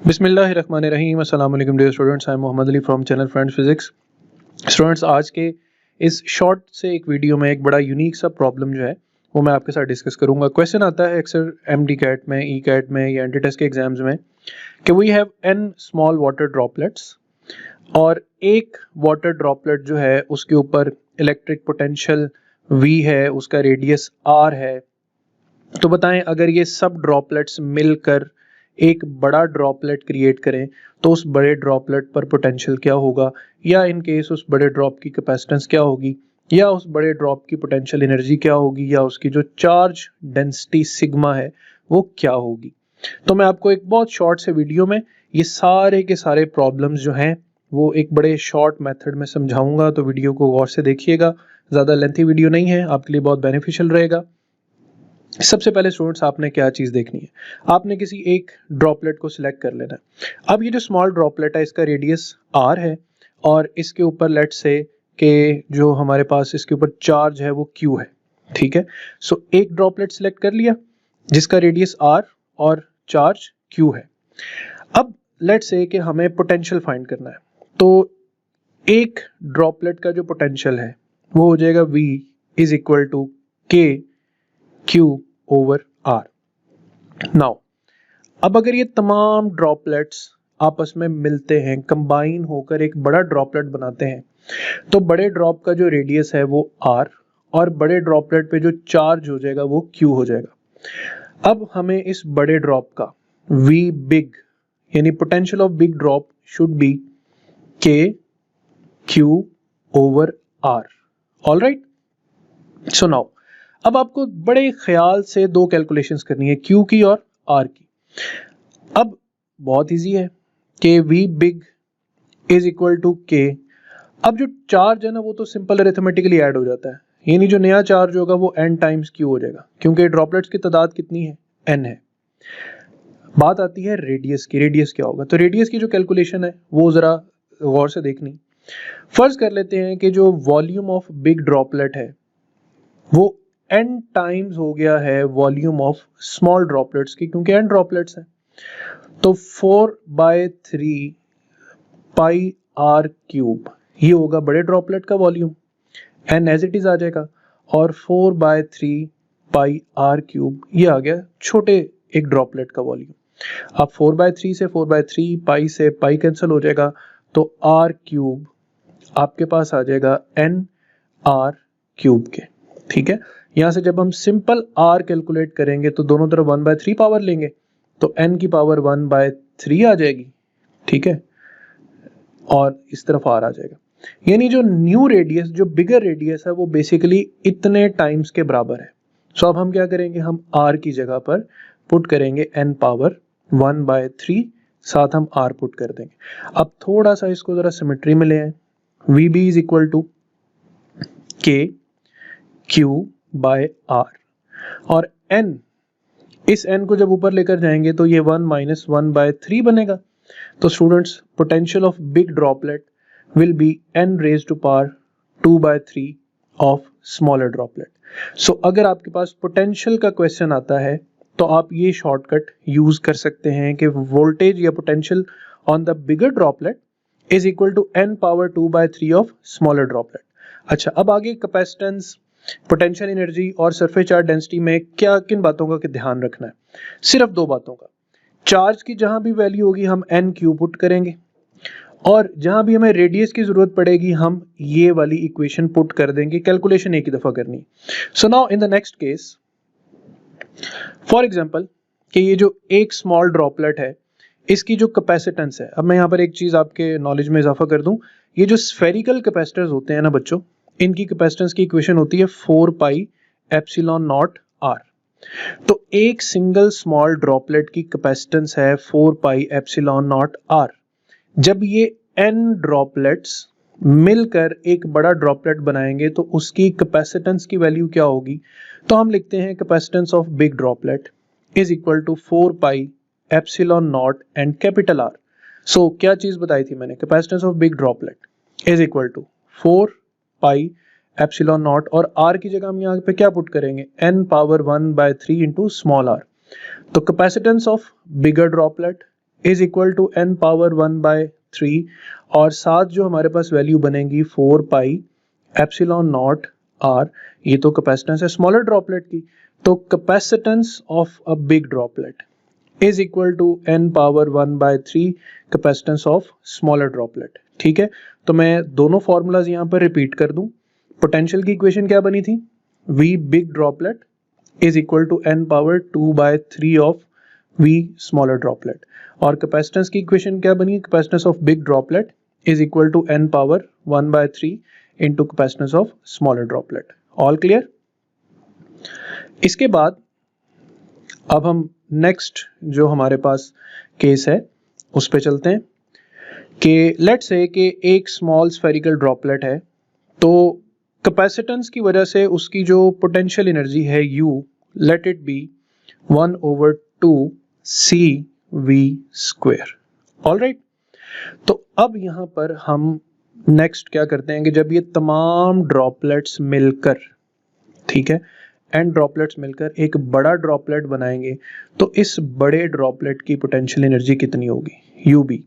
बिस्मिल्लाहिर्रहमानिर्रहीम अस्सलाम वालेकुम dear students, I am Mohammed Ali from channel friends physics. Students, आज के इस शॉर्ट से एक वीडियो में एक बड़ा यूनिक सा प्रॉब्लम जो है वो मैं आपके साथ डिस्कस करूंगा। क्वेश्चन आता है अक्सर MDCAT में, ECAT में या एंटी टेस्ट के एग्जाम्स में कि we have n small water droplets और एक वाटर ड्रॉपलेट जो है उसके ऊपर इलेक्ट्रिक पोटेंशियल V है, उसका रेडियस R है। तो बताएं अगर ये सब ड्रॉपलेट्स मिलकर एक बड़ा ड्रॉपलेट क्रिएट करें तो उस बड़े ड्रॉपलेट पर पोटेंशियल क्या होगा, या इन केस उस बड़े ड्रॉप की कैपेसिटेंस क्या होगी, या उस बड़े ड्रॉप की पोटेंशियल एनर्जी क्या होगी, या उसकी जो चार्ज डेंसिटी सिग्मा है वो क्या होगी। तो मैं आपको एक बहुत शॉर्ट से वीडियो में ये सारे के सारे प्रॉब्लम्स जो हैं वो एक बड़े शॉर्ट मेथड में समझाऊंगा। तो वीडियो को गौर से देखिएगा, ज़्यादा लेंथी वीडियो नहीं है, आपके लिए बहुत बेनिफिशियल रहेगा। सबसे पहले स्टूडेंट्स आपने क्या चीज देखनी है, आपने किसी एक ड्रॉपलेट को सिलेक्ट कर लेना है। अब ये जो स्मॉल ड्रॉपलेट है इसका रेडियस R है और इसके ऊपर लेट्स से कि जो हमारे पास इसके ऊपर चार्ज है वो Q है, ठीक है। सो एक ड्रॉपलेट सिलेक्ट कर लिया जिसका रेडियस R और चार्ज Q है। अब लेट्स से कि हमें पोटेंशियल फाइंड करना है, तो एक ड्रॉपलेट का जो पोटेंशियल है वो हो जाएगा V is equal to K Q over R। Now अब अगर ये तमाम ड्रॉपलेट्स आपस में मिलते हैं, कंबाइन होकर एक बड़ा ड्रॉपलेट बनाते हैं, तो बड़े ड्रॉप का जो रेडियस है वो R और बड़े ड्रॉपलेट पे जो चार्ज हो जाएगा वो Q हो जाएगा। अब हमें इस बड़े ड्रॉप का V बिग यानी potential of big drop should be K Q over R। Alright, so now अब आपको बड़े ख्याल से दो कैलकुलेशंस करनी है, Q की और R की। अब बहुत इजी है कि V big is equal to K। अब जो चार्ज है ना वो तो सिंपल अरिथमेटिकली ऐड हो जाता है, यानी जो नया चार्ज होगा वो n टाइम्स Q हो जाएगा, क्योंकि ड्रॉपलेट्स की तादाद कितनी है, n है। बात आती है रेडियस की, रेडियस क्या होगा। तो रेडियस की जो कैलकुलेशन है वो जरा गौर से देखनी। फर्ज कर लेते हैं कि जो वॉल्यूम ऑफ बिग ड्रॉपलेट है वो n टाइम्स हो गया है वॉल्यूम ऑफ स्मॉल ड्रॉपलेट्स की, क्योंकि n ड्रॉपलेट्स हैं। तो 4/3 पाई r क्यूब ये होगा बड़े ड्रॉपलेट का volume, n as it is आ जाएगा, और 4/3 पाई r क्यूब ये आ गया छोटे एक ड्रॉपलेट का वॉल्यूम। अब 4/3 से 4/3 पाई से पाई कैंसिल हो जाएगा, तो r क्यूब आपके पास आ जाएगा n r क्यूब के, ठीक है। यहां से जब हम सिंपल r कैलकुलेट करेंगे तो दोनों तरफ 1/3 पावर लेंगे तो n की पावर 1/3 आ जाएगी, ठीक है, और इस तरफ r आ जाएगा। यानी जो न्यू रेडियस, जो बिगर रेडियस है वो बेसिकली इतने टाइम्स के बराबर है। सो अब हम क्या करेंगे, हम r की जगह पर पुट करेंगे n पावर 1/3, साथ हम r पुट कर देंगे। अब थोड़ा सा इसको जरा सिमेट्री में ले आए, VB is equal to K Q by R, और n, इस n को जब ऊपर लेकर जाएंगे तो ये 1 माइनस 1/3 बनेगा। तो students potential of big droplet will be n raise to power 2/3 of smaller droplet. So अगर आपके पास पोटेंशियल का क्वेश्चन आता है तो आप ये शॉर्टकट यूज कर सकते हैं कि वोल्टेज या potential on the bigger droplet is equal to n power 2/3 of smaller droplet. अच्छा, अब आगे कैपेसिटेंस, पोटेंशियल एनर्जी और सरफेस चार्ज डेंसिटी में क्या किन बातों का ध्यान रखना है, सिर्फ दो बातों का। चार्ज की जहां भी वैल्यू होगी हम n क्यू पुट करेंगे, और जहां भी हमें रेडियस की जरूरत पड़ेगी हम ये वाली इक्वेशन पुट कर देंगे। कैलकुलेशन एक ही दफा करनी। So now in the next case, for example कि ये जो एक स्मॉल ड्रॉपलेट है इसकी जो कैपेसिटेंस है, अब मैं यहाँ पर एक चीज आपके नॉलेज में इजाफा कर दूं, ये जो स्फेरिकल कैपेसिटर्स होते हैं ना बच्चों, इनकी कैपेसिटेंस की इक्वेशन होती है 4 पाई एप्सिलॉन नॉट r। तो एक सिंगल स्मॉल ड्रॉपलेट की कैपेसिटेंस है 4 पाई एप्सिलॉन नॉट r। जब ये n ड्रॉपलेट्स मिलकर एक बड़ा ड्रॉपलेट बनाएंगे तो उसकी कैपेसिटेंस की वैल्यू क्या होगी। तो हम लिखते हैं capacitance of big droplet is equal to 4 pi epsilon nought and capital R। So क्या चीज बताई थी मैंने, capacitance of big droplet is equal to 4 pi epsilon nought, और r की जगह हम यहाँ पे क्या पुट करेंगे, n power 1/3 into small r। तो capacitance of bigger droplet is equal to n power 1/3 और साथ जो हमारे पास वैल्यू बनेगी 4 पाई एप्सिलॉन नॉट आर, ये तो कैपेसिटेंस है स्मॉलर ड्रॉपलेट की, तो capacitance of a big droplet is equal to n power 1/3 capacitance of smaller droplet. ठीक है, तो मैं दोनों फॉर्मूलाज यहाँ पर रिपीट कर दूं। पोटेंशियल की इक्वेशन क्या बनी थी, v big droplet is equal to n power 2/3 of v smaller droplet, और कैपेसिटेंस की इक्वेशन क्या बनी, capacitance of big droplet is equal to n power 1/3 into capacitance of smaller droplet. All clear. इसके बाद अब हम नेक्स्ट जो हमारे पास केस है उस पे चलते हैं कि लेट्स से कि एक स्मॉल स्फेरिकल ड्रॉपलेट है, तो कैपेसिटेंस की वजह से उसकी जो पोटेंशियल एनर्जी है U, let it be 1/2 CV square. Alright, तो अब यहाँ पर हम नेक्स्ट क्या करते हैं कि जब ये तमाम ड्रॉपलेट्स मिलकर, ठीक है, एंड ड्रॉपलेट्स मिलकर एक बड़ा ड्रॉपलेट बनाएंगे, तो इस बड़े ड्रॉपलेट की पोटेंशियल एनर्जी कितनी होगी, UB।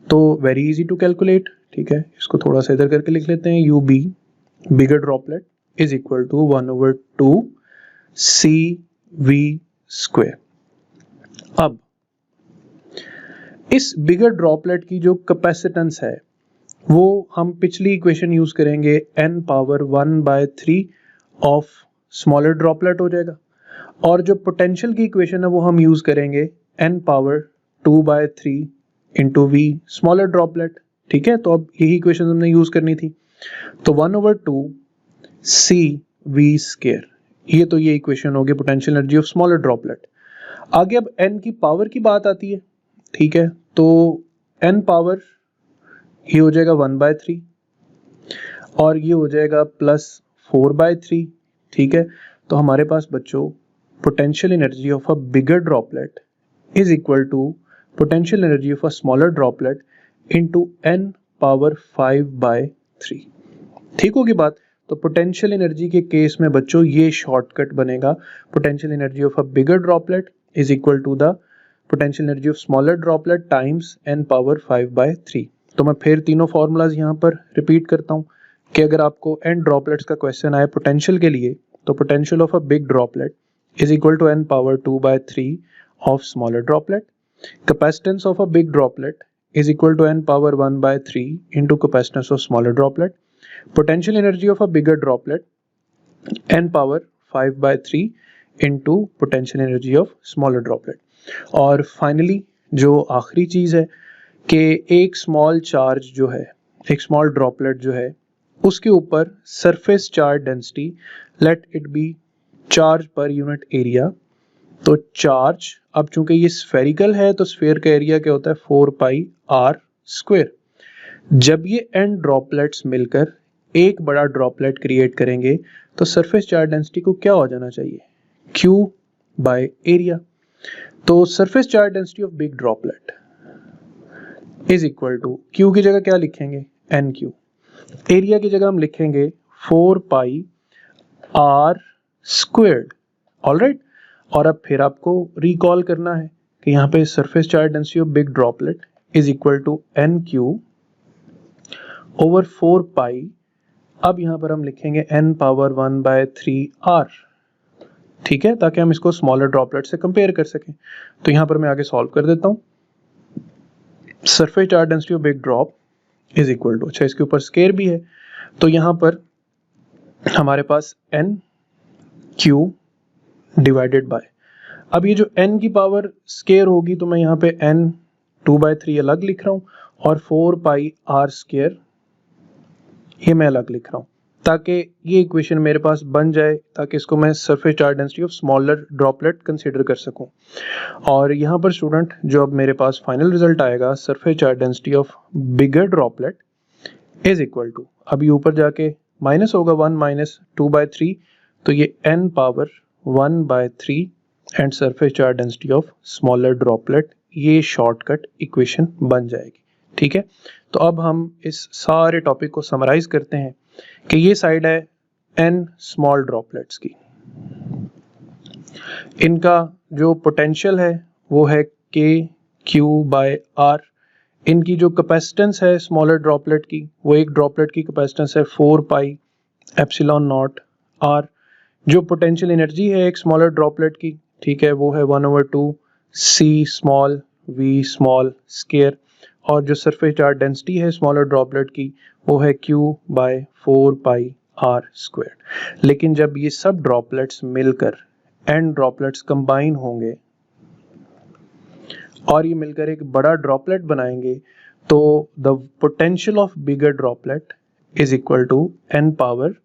तो वेरी इजी टू कैलकुलेट, ठीक है, इसको थोड़ा सा इधर करके लिख लेते हैं, UB bigger droplet is equal to 1/2 CV square. अब इस बिगर ड्रॉपलेट की जो कैपेसिटेंस है वो हम पिछली इक्वेशन यूज करेंगे, n power 1/3 of smaller droplet हो जाएगा, और जो पोटेंशियल की इक्वेशन है वो हम यूज करेंगे n power 2/3 into v smaller droplet. ठीक है, तो अब यही इक्वेशन हमने यूज करनी थी, तो 1/2 CV स्क्वायर, ये तो ये इक्वेशन होगी potential energy of smaller droplet. आगे अब n की पावर की बात आती है, ठीक है, तो n पावर ये हो जाएगा 1/3 और ये हो जाएगा प्लस 4/3। ठीक है, तो हमारे पास बच्चों potential energy of a bigger droplet is equal to potential energy of a smaller droplet into n power 5/3। ठीक होगी बात। तो पोटेंशियल एनर्जी के केस में बच्चों ये शॉर्टकट बनेगा, potential energy of a bigger droplet is equal to the potential energy of smaller droplet times n power 5/3। तो मैं फिर तीनों फॉर्मूलाज यहाँ पर रिपीट करता हूँ कि अगर आपको n ड्रॉपलेट्स का क्वेश्चन आए पोटेंशियल के लिए, तो potential of a big droplet is equal to n power 2/3 of smaller droplet, capacitance of a big droplet is equal to n power 1/3 into capacitance of smaller droplet, potential energy of a bigger droplet n power 5/3 into potential energy of smaller droplet। और finally जो आखिरी चीज है कि एक small charge जो है, एक स्मॉल ड्रॉपलेट जो है, उसके ऊपर surface charge density let it be charge per unit area. तो चार्ज, अब चूंकि ये स्फेरिकल है तो स्फीयर का एरिया क्या होता है 4 पाई आर स्क्वायर। जब ये n ड्रॉपलेट्स मिलकर एक बड़ा ड्रॉपलेट क्रिएट करेंगे तो सरफेस चार्ज डेंसिटी को क्या हो जाना चाहिए, Q बाय एरिया। तो surface charge density of big droplet is equal to Q की जगह क्या लिखेंगे, NQ, एरिया की जगह हम लिखेंगे 4 पाई आर स्क्वायर्ड। ऑलराइट, और अब फिर आपको रिकॉल करना है कि यहाँ पे surface charge density of big droplet is equal to NQ over 4 pi, अब यहाँ पर हम लिखेंगे n पावर 1/3 R। ठीक है, ताकि हम इसको स्मॉलर ड्रॉपलेट से कंपेयर कर सकें। तो यहाँ पर मैं आगे सॉल्व कर देता हूँ, surface charge density of big drop is equal to, अच्छा इसके ऊपर स्केयर भी है, तो यहाँ पर हमारे पास NQ डिवाइडेड बाय, अब ये जो n की पावर स्केयर होगी तो मैं यहाँ पे n 2/3 अलग लिख रहा हूँ और 4 पाई r स्केयर ये मैं अलग लिख रहा हूँ, ताकि ये इक्वेशन मेरे पास बन जाए, ताकि इसको मैं surface charge density of smaller droplet consider कर सकूं। और यहाँ पर स्टूडेंट जो अब मेरे पास फाइनल रिजल्ट आएगा, surface charge density of bigger droplet is equal to, अभी ऊपर जाके माइनस होगा 1 माइनस 2/3, तो ये n power 1/3 and surface charge density of smaller droplet, ये शॉर्टकट इक्वेशन बन जाएगी। ठीक है, तो अब हम इस सारे टॉपिक को समराइज करते हैं कि ये साइड है n स्मॉल ड्रॉपलेट्स की, इनका जो पोटेंशियल है वो है K क्यू बाय आर। इनकी जो कैपेसिटेंस है स्मॉलर ड्रॉपलेट की, वो एक ड्रॉपलेट की कैपेसिटेंस है 4 पाई एप्सिलॉन नॉट आर। जो पोटेंशियल एनर्जी है एक स्मॉलर ड्रॉपलेट की, ठीक है, वो है 1/2 C small V small square. और जो सरफेस चार्ज डेंसिटी है स्मॉलर ड्रॉपलेट की, वो है Q by 4 pi R square. लेकिन जब ये सब ड्रॉपलेट्स मिलकर एन ड्रॉपलेट्स कंबाइन होंगे और ये मिलकर एक बड़ा ड्रॉपलेट बनाएंगे, तो the potential of bigger droplet is equal to n power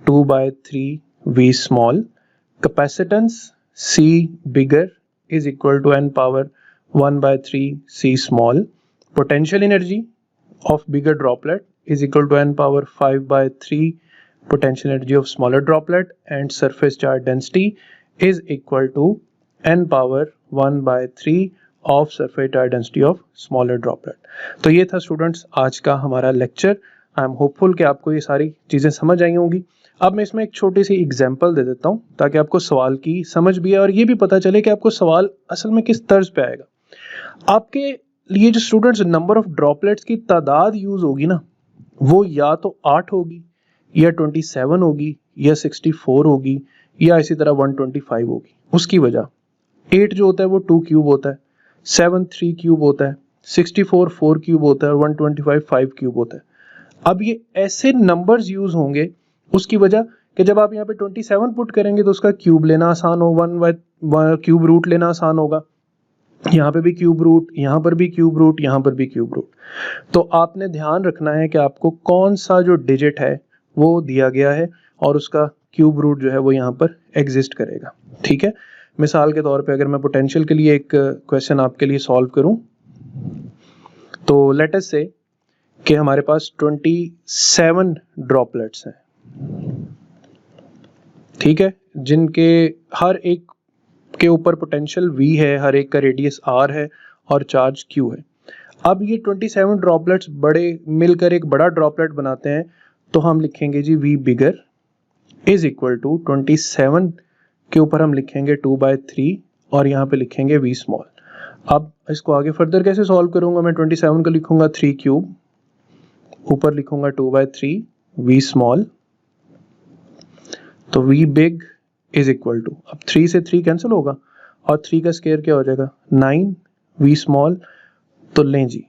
2/3 v small. Capacitance C bigger is equal to n power 1/3 c small. Potential energy of bigger droplet is equal to n power 5/3 potential energy of smaller droplet, and surface charge density is equal to n power 1/3 of surface charge density of smaller droplet। तो ये था students आज का हमारा lecture. I am hopeful कि आपको ये सारी चीज़ें समझ आई होंगी। अब मैं इसमें एक छोटी सी एग्जांपल दे देता हूँ ताकि आपको सवाल की समझ भी आए और ये भी पता चले कि आपको सवाल असल में किस तर्ज पे आएगा। आपके लिए जो स्टूडेंट्स नंबर ऑफ ड्रॉपलेट्स की तादाद यूज होगी ना, वो या तो 8 होगी या 27 होगी या 64 होगी या इसी तरह 125 होगी। उसकी वजह 8 जो होता है वो 2 क्यूब होता है, 7 3 क्यूब होता है, 64 4 क्यूब होता है और 125 5 क्यूब होता है। अब ये ऐसे नंबर्स यूज होंगे, उसकी वजह कि जब आप यहाँ पे 27 पुट करेंगे तो उसका क्यूब लेना आसान हो, क्यूब रूट लेना आसान होगा। यहाँ पे भी क्यूब रूट, यहाँ पर भी क्यूब रूट, यहाँ पर भी क्यूब रूट। तो आपने ध्यान रखना है कि आपको कौन सा जो डिजिट है वो दिया गया है और उसका क्यूब रूट जो है वो यहाँ पर एग्जिस्ट करेगा, ठीक है। मिसाल के तौर पे अगर मैं पोटेंशियल के लिए एक क्वेश्चन आपके लिए सॉल्व करूं, तो लेट अस से कि हमारे पास 27 ड्रॉपलेट्स हैं, ठीक है, जिनके हर एक के ऊपर पोटेंशियल V है, हर एक का रेडियस R है और चार्ज Q है। अब ये 27 ड्रॉपलेट्स बड़े मिलकर एक बड़ा ड्रॉपलेट बनाते हैं, तो हम लिखेंगे जी V bigger is equal to 27 के ऊपर हम लिखेंगे 2/3 और यहाँ पे लिखेंगे V स्मॉल। अब इसको आगे फर्दर कैसे सॉल्व करूंगा, मैं 27 को लिखूंगा 3 क्यूब, ऊपर लिखूंगा 2/3 V स्मॉल, तो V big is equal to, अब 3 से 3 कैंसिल होगा और 3 का स्क्वायर क्या हो जाएगा 9 V स्मॉल। तो लें जी,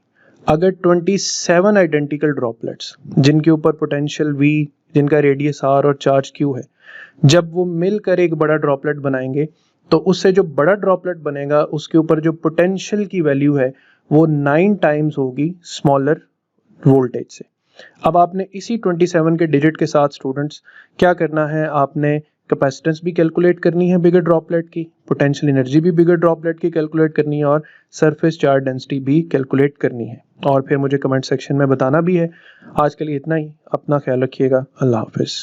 अगर 27 आइडेंटिकल ड्रॉपलेट्स जिनके ऊपर पोटेंशियल V, जिनका रेडियस R और चार्ज Q है, जब वो मिलकर एक बड़ा ड्रॉपलेट बनाएंगे, तो उससे जो बड़ा ड्रॉपलेट बनेगा उसके ऊपर जो पोटेंशियल की वैल्यू है वो 9 टाइम्स होगी स्मॉलर वोल्टेज से। अब आपने इसी 27 के डिजिट के साथ स्टूडेंट्स क्या करना है, आपने कैपेसिटेंस भी कैलकुलेट करनी है बिगर ड्रॉपलेट की, पोटेंशियल एनर्जी भी बिगर ड्रॉपलेट की कैलकुलेट करनी है और सरफेस चार्ज डेंसिटी भी कैलकुलेट करनी है, और फिर मुझे कमेंट सेक्शन में बताना भी है। आज के लिए इतना ही, अपना ख्याल रखिएगा, अल्लाह हाफिज़।